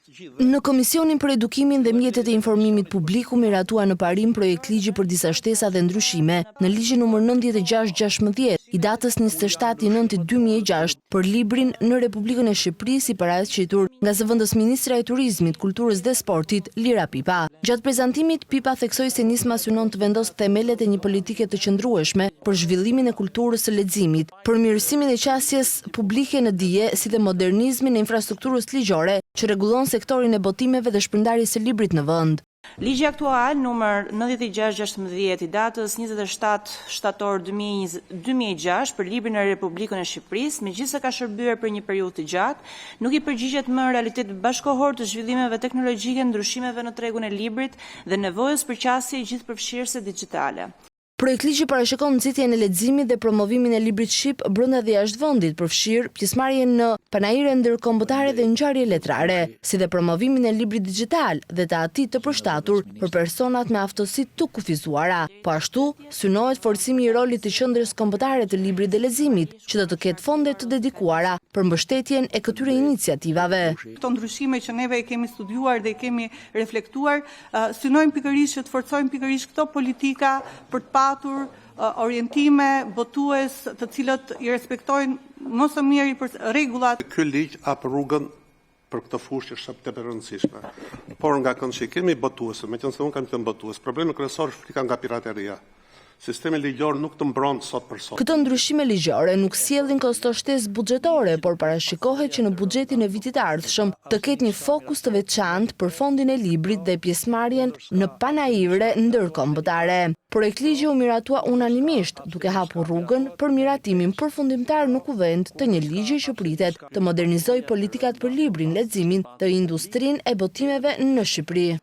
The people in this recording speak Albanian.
Në Komisionin për Edukimin dhe Mjetet e Informimit Publik u miratua në parim projekt ligji për disa shtesa dhe ndryshime në ligjin nr. 96/16 i datës 27/9/2006 për librin në Republikën e Shqipërisë i paraqitur nga zëvendës Ministra e Turizmit, Kulturës dhe Sportit, Lira Pipa. Gjatë prezantimit, Pipa theksoi se nisma synon të vendosë themelet e një politike të qëndrueshme për zhvillimin e kulturës së leximit, përmirësimin e qasjes publike në dije, si dhe modernizmin e infrastrukturës ligjore që rregullon sektorin e botimeve dhe shpërndarjes së librit në vend. Ligji aktual numër 96/16 i datës 27 shtator 2006 për librin e Republikën e Shqipërisë, megjithëse ka shërbyer për një periudhë të gjatë, nuk i përgjigjet më realitetit bashkëkohor të zhvillimeve teknologjike, ndryshimeve në tregun e librit dhe nevojës për qasje gjithëpërfshirëse digjitale. Projekt ligji parashikon nxitjen e leximit dhe promovimin e librit shqip brenda dhe jashtë vendit, përfshir pjesëmarrjen në panajire ndërkombëtare dhe ngjarje letrare, si dhe promovimin e librit digjital dhe të atij të përshtatur për personat me aftësi të kufizuara. Po ashtu, synohet forcimi i rolit të qendrës kombëtare të librit dhe leximit, që do të ketë fonde të dedikuara për mbështetjen e këtyre iniciativave. Këto ndryshime që neve e kemi studiuar dhe e kemi reflektuar, synojnë pikërisht që të forcojnë pikërisht këto politika për të orientime botues të cilët i respektojnë më së miri për rregullat. Ky ligj hap rrugën për këtë fushë që është tepër e rëndësishme. Por nga kënd që kemi botuese, meqense unë kam qenë botues, problemi kryesor është frika nga pirateria. Sistemi ligjor nuk të mbron sot për sot. Këto ndryshime ligjore nuk sjellin kosto-shtesë buxhetore, por parashikohet që në buxhetin e vitit të ardhshëm të ketë një fokus të veçantë për fondin e librit dhe pjesëmarrjen në panajire ndërkombëtare. Projekt ligji u miratua unanimisht, duke hapur rrugën për miratimin përfundimtar në kuvent të një ligji që pritet të modernizojë politikat për librin, leximin dhe industrinë e botimeve në Shqipëri.